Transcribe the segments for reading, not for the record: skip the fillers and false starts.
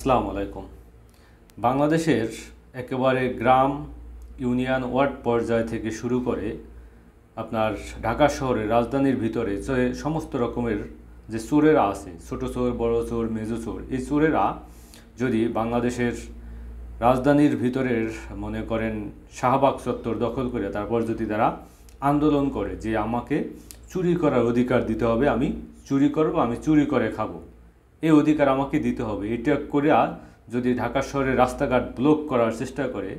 আসসালামু আলাইকুম। বাংলাদেশের একেবারে গ্রাম, ইউনিয়ন, ওয়ার্ড পর্যায় থেকে শুরু করে আপনার ঢাকা শহরের রাজধানীর ভিতরে যে সমস্ত রকমের যে চোরেরা আছে, ছোট চোর, বড় চোর, মেজো চোর, এই চোরেরা যদি বাংলাদেশের রাজধানীর ভিতরের মনে করেন শাহবাগ চত্বর দখল করে তারপর যদি তারা আন্দোলন করে যে আমাকে চুরি করার অধিকার দিতে হবে, আমি চুরি করব, আমি চুরি করে খাবো, এই অধিকার আমাকে দিতে হবে, এটা করে যদি ঢাকা শহরের রাস্তাঘাট ব্লক করার চেষ্টা করে,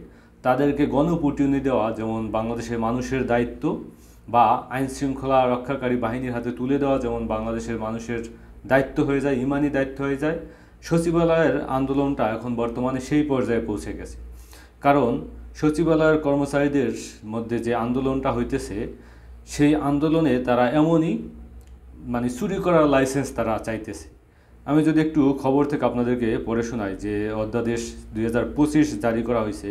তাদেরকে গণপিটুনি দেওয়া যেমন বাংলাদেশের মানুষের দায়িত্ব, বা আইন শৃঙ্খলা রক্ষাকারী বাহিনীর হাতে তুলে দেওয়া যেমন বাংলাদেশের মানুষের দায়িত্ব হয়ে যায়, ইমানি দায়িত্ব হয়ে যায়। সচিবালয়ের আন্দোলনটা এখন বর্তমানে সেই পর্যায়ে পৌঁছে গেছে। কারণ সচিবালয়ের কর্মচারীদের মধ্যে যে আন্দোলনটা হইতেছে, সেই আন্দোলনে তারা এমনই চুরি করার লাইসেন্স তারা চাইতেছে। আমি যদি একটু খবর থেকে আপনাদেরকে পড়ে শোনাই যে অধ্যাদেশ 2025 জারি করা হয়েছে,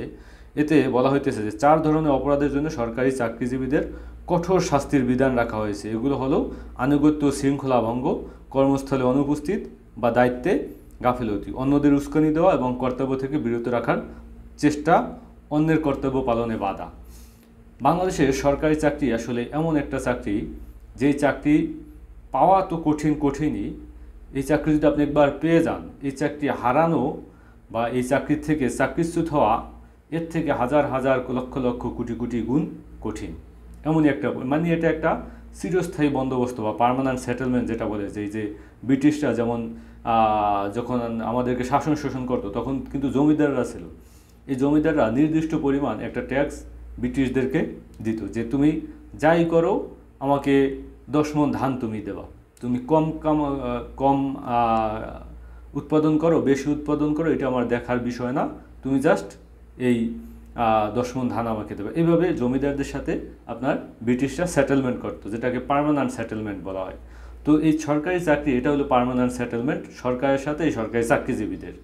এতে বলা হইতেছে যে 4 ধরনের অপরাধের জন্য সরকারি চাকরিজীবীদের কঠোর শাস্তির বিধান রাখা হয়েছে। এগুলো হলো আনুগত্য শৃঙ্খলা ভঙ্গ, কর্মস্থলে অনুপস্থিত বা দায়িত্বে গাফিলতি, অন্যদের উস্কানি দেওয়া এবং কর্তব্য থেকে বিরত রাখার চেষ্টা, অন্যের কর্তব্য পালনে বাধা। বাংলাদেশের সরকারি চাকরি আসলে এমন একটা চাকরি, যেই চাকরি পাওয়া তো কঠিনই। এই চাকরি যদি আপনি একবার পেয়ে যান, এই চাকরি হারানো বা এই চাকরির থেকে চাকরিচ্যুত হওয়া এর থেকে হাজার হাজার লক্ষ লক্ষ কোটি কোটি গুণ কঠিন। এমনই একটা এটা একটা চিরস্থায়ী বন্দোবস্ত বা পার্মানেন্ট সেটেলমেন্ট যেটা বলে, যে ব্রিটিশরা যেমন যখন আমাদেরকে শাসন শোষণ করতো তখন কিন্তু জমিদাররা ছিল। এই জমিদাররা নির্দিষ্ট পরিমাণ একটা ট্যাক্স ব্রিটিশদেরকে দিত, যে তুমি যাই করো আমাকে 10 মণ ধান তুমি দেবা, তুমি কম উৎপাদন করো, বেশি উৎপাদন করো, এটা আমার দেখার বিষয় না, তুমি জাস্ট এই 10 মণ ধান আমাকে দেবে। এইভাবে জমিদারদের সাথে আপনার ব্রিটিশরা সেটেলমেন্ট করতো, যেটাকে পার্মানেন্ট সেটেলমেন্ট বলা হয়। তো এই সরকারি চাকরি, এটা হলো পার্মানেন্ট সেটেলমেন্ট সরকারের সাথে এই সরকারি চাকরিজীবীদের।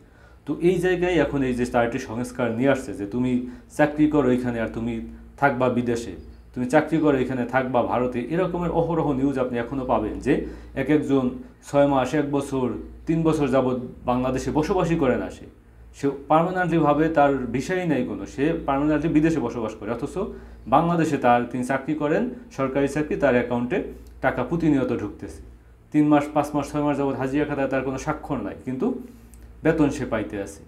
তো এই জায়গায় এখন এই যে 4টি সংস্কার নিয়ে আসছে, যে তুমি চাকরি করো এখানে আর তুমি থাকবা বিদেশে, তুমি চাকরি করো এখানে থাকবা ভারতে, এরকমের অহরহ নিউজ আপনি এখনও পাবেন যে একজন 6 মাস, 1 বছর, 3 বছর যাবৎ বাংলাদেশে বসবাসই করে না, সে পার্মানেন্টলিভাবে তার ভিসাই নেই কোনো, সে পার্মানেন্টলি বিদেশে বসবাস করে, অথচ বাংলাদেশে তিনি চাকরি করেন, সরকারি চাকরি, তার অ্যাকাউন্টে টাকা প্রতিনিয়ত ঢুকতেছে। 3 মাস, 5 মাস, 6 মাস যাবৎ হাজিরা খাতায় তার কোনো স্বাক্ষর নাই, কিন্তু বেতন সে পাইতে আছে।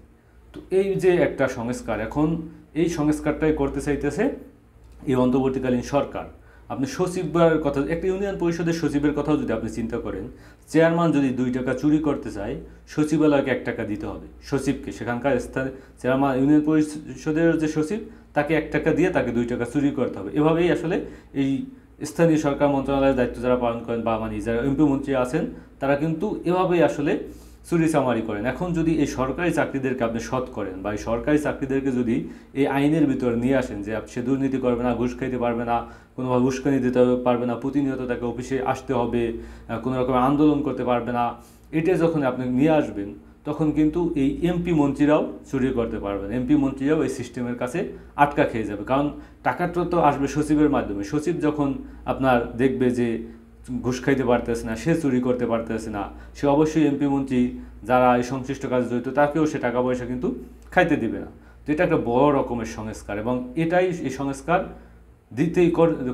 তো এই যে একটা সংস্কার, এখন এই সংস্কারটাই করতে চাইতেছে এই অন্তর্বর্তীকালীন সরকার। আপনি সচিবের কথা, একটা ইউনিয়ন পরিষদের সচিবের কথাও যদি আপনি চিন্তা করেন, চেয়ারম্যান যদি 2 টাকা চুরি করতে চায়, সচিবালয়কে 1 টাকা দিতে হবে সচিবকে, সেখানকার চেয়ারম্যান ইউনিয়ন পরিষদের যে সচিব, তাকে 1 টাকা দিয়ে তাকে 2 টাকা চুরি করতে হবে। এভাবেই আসলে এই স্থানীয় সরকার মন্ত্রণালয়ের দায়িত্ব যারা পালন করেন বা যারা এমপি মন্ত্রী আছেন, তারা কিন্তু এভাবেই আসলে চুরি চামারি করেন। এখন যদি এই সরকারি চাকরিদেরকে আপনি সৎ করেন, বা এই সরকারি চাকরিদেরকে যদি এই আইনের ভিতরে নিয়ে আসেন যে সে দুর্নীতি করবে না, ঘুষ খাইতে পারবে না, কোনোভাবে উস্কানি দিতে পারবে না, প্রতিনিয়ত তাকে অফিসে আসতে হবে, কোনো রকম আন্দোলন করতে পারবে না, এটা যখন আপনি নিয়ে আসবেন, তখন কিন্তু এই এমপি মন্ত্রীরাও চুরি করতে পারবেন, এমপি মন্ত্রীরাও এই সিস্টেমের কাছে আটকা খেয়ে যাবে। কারণ টাকাটা তো আসবে সচিবের মাধ্যমে, সচিব যখন আপনার দেখবে যে ঘুষ খাইতে পারতেছে না, সে চুরি করতে পারতেছে না, সে অবশ্যই এমপি মন্ত্রী যারা এই সংশ্লিষ্ট কাজে জড়িত তাকেও সে টাকা পয়সা কিন্তু খাইতে দিবে না। তো এটা একটা বড় রকমের সংস্কার, এবং এটাই এই সংস্কার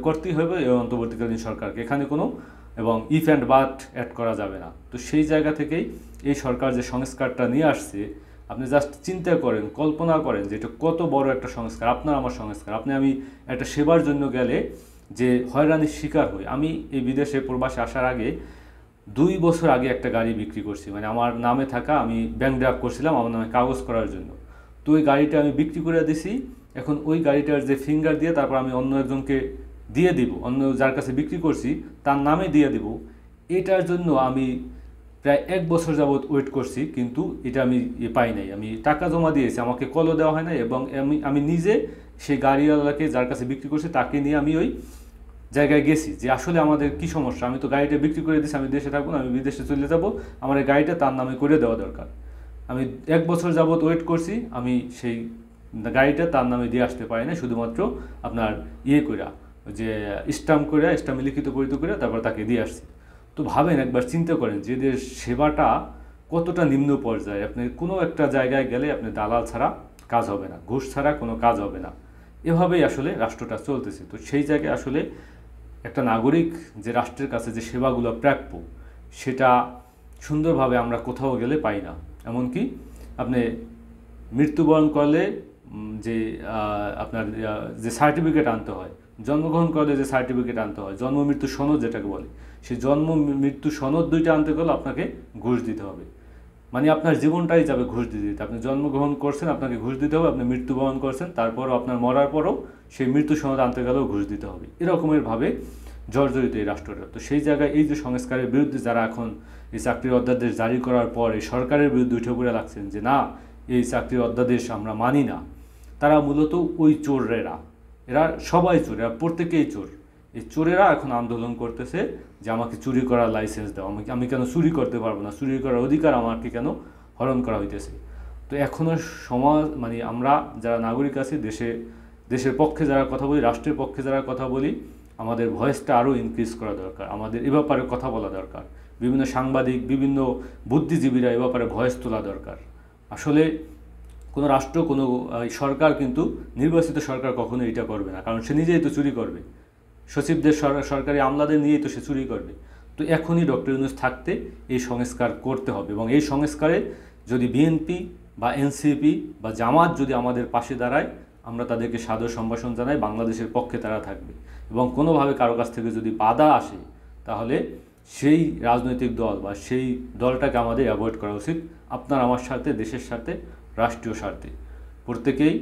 করতেই হবে এই অন্তর্বর্তীকালীন সরকারকে। এখানে কোনো এবং ইফ অ্যান্ড বাট অ্যাড করা যাবে না। তো সেই জায়গা থেকেই এই সরকার যে সংস্কারটা নিয়ে আসছে, আপনি জাস্ট চিন্তা করেন, কল্পনা করেন যে এটা কত বড় একটা সংস্কার, আপনার আমার সংস্কার। আমি একটা সেবার জন্য গেলে যে হয়রানির শিকার হই, আমি এই বিদেশে প্রবাসে আসার আগে 2 বছর আগে একটা গাড়ি বিক্রি করছি, আমার নামে থাকা, আমি ব্যাংক ড্রাফট করছিলাম আমার নামে কাগজ করার জন্য। তো ওই গাড়িটা আমি বিক্রি করে দিছি। এখন ওই গাড়িটার যে ফিঙ্গার দিয়ে তারপর আমি অন্য একজনকে দিয়ে দিব, অন্য যার কাছে বিক্রি করছি তার নামে দিয়ে দিব। এটার জন্য আমি প্রায় 1 বছর যাবৎ ওয়েট করছি, কিন্তু এটা আমি পাই নাই। আমি টাকা জমা দিয়েছি, আমাকে কলও দেওয়া হয় না, এবং আমি নিজে সেই গাড়িওয়ালাকে যার কাছে বিক্রি করছি তাকে নিয়ে আমি ওই জায়গায় গেছি যে আসলে আমাদের কি সমস্যা, আমি তো গাড়িটা বিক্রি করে দিচ্ছি, আমি দেশে থাকবো না, আমি বিদেশে চলে যাব, আমার এই গাড়িটা তার নামে করে দেওয়া দরকার। আমি 1 বছর যাবৎ ওয়েট করছি, আমি সেই গাড়িটা তার নামে দিয়ে আসতে পারি না, শুধুমাত্র আপনার কইরা যে স্টাম্পে লিখিত পরিচিত করে তারপর তাকে দিয়ে আসছি। তো ভাবেন, একবার চিন্তা করেন যে এদের সেবাটা কতটা নিম্ন পর্যায়ে। আপনি কোনো একটা জায়গায় গেলে আপনি দালাল ছাড়া কাজ হবে না, ঘুষ ছাড়া কোনো কাজ হবে না। এভাবেই আসলে রাষ্ট্রটা চলতেছে। তো সেই জায়গায় আসলে একটা নাগরিক যে রাষ্ট্রের কাছে যে সেবাগুলো প্রাপ্য, সেটা সুন্দরভাবে আমরা কোথাও গেলে পাই না। এমনকি আপনি মৃত্যুবরণ করলে যে আপনার যে সার্টিফিকেট আনতে হয়, জন্মগ্রহণ করলে যে সার্টিফিকেট আনতে হয়, জন্ম মৃত্যু সনদ যেটাকে বলে, সেই জন্ম মৃত্যু সনদ দুইটা আনতে গেলে আপনাকে ঘুষ দিতে হবে। মানে আপনার জীবনটাই যাবে ঘুষ দিতে দিতে। আপনি জন্মগ্রহণ করছেন, আপনাকে ঘুষ দিতে হবে। আপনি মৃত্যুবরণ করছেন, তারপরও আপনার মরার পরও সেই মৃত্যু সনদ আনতে গেলেও ঘুষ দিতে হবে। এরকমের ভাবে জর্জরিত এই রাষ্ট্রটা। তো সেই জায়গায় এই যে সংস্কারের বিরুদ্ধে যারা এখন এই চাকরির অধ্যাদেশ জারি করার পর এই সরকারের বিরুদ্ধে উঠে পড়ে লাগছেন যে না, এই চাকরির অধ্যাদেশ আমরা মানি না, তারা মূলত ওই চোরেরা। এরা সবাই চোর, এরা প্রত্যেকেই চোর। এই চোরেরা এখন আন্দোলন করতেছে যে আমাকে চুরি করার লাইসেন্স দাও, আমি কেন চুরি করতে পারবো না, চুরি করার অধিকার আমাকে কেন হরণ করা হইতেছে। তো এখনও সমাজ মানে আমরা যারা নাগরিক আছি, দেশের পক্ষে যারা কথা বলি, রাষ্ট্রের পক্ষে যারা কথা বলি, আমাদের ভয়েসটা আরও ইনক্রিজ করা দরকার। আমাদের এ ব্যাপারে কথা বলা দরকার। বিভিন্ন সাংবাদিক, বিভিন্ন বুদ্ধিজীবীরা এ ব্যাপারে ভয়েস তোলা দরকার। আসলে কোনো রাষ্ট্র, কোনো সরকার কিন্তু, নির্বাচিত সরকার কখনো এটা করবে না, কারণ সে নিজেই তো চুরি করবে। সচিবদের, সরকারি আমলাদের নিয়েই তো সে চুরি করবে। তো এখনই ডক্টর ইউনূস থাকতে এই সংস্কার করতে হবে, এবং এই সংস্কারে যদি বিএনপি বা এনসিপি বা জামাত যদি আমাদের পাশে দাঁড়ায়, আমরা তাদেরকে সাদর সম্ভাষণ জানাই। বাংলাদেশের পক্ষে তারা থাকবে, এবং কোনোভাবে কারো কাছ থেকে যদি বাধা আসে, তাহলে সেই রাজনৈতিক দল বা সেই দলটাকে আমাদের অ্যাভয়েড করা উচিত। আপনার আমার স্বার্থে, দেশের স্বার্থে, রাষ্ট্রীয় স্বার্থে। প্রত্যেকেই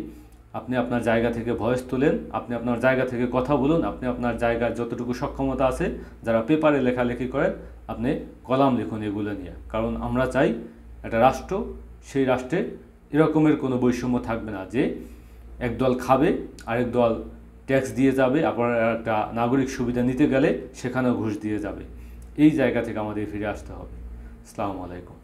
আপনি আপনার জায়গা থেকে ভয়েস তোলেন, আপনি আপনার জায়গা থেকে কথা বলুন, আপনি আপনার জায়গার যতটুকু সক্ষমতা আছে, যারা পেপারে লেখালেখি করেন, আপনি কলাম লিখুন এগুলো নিয়ে। কারণ আমরা চাই একটা রাষ্ট্র, সেই রাষ্ট্রে এরকমের কোনো বৈষম্য থাকবে না যে এক দল খাবে, আরেক দল ট্যাক্স দিয়ে যাবে, আবার একটা নাগরিক সুবিধা নিতে গেলে সেখানেও ঘুষ দিয়ে যাবে। এই জায়গা থেকে আমাদের ফিরে আসতে হবে। আসসালামু আলাইকুম।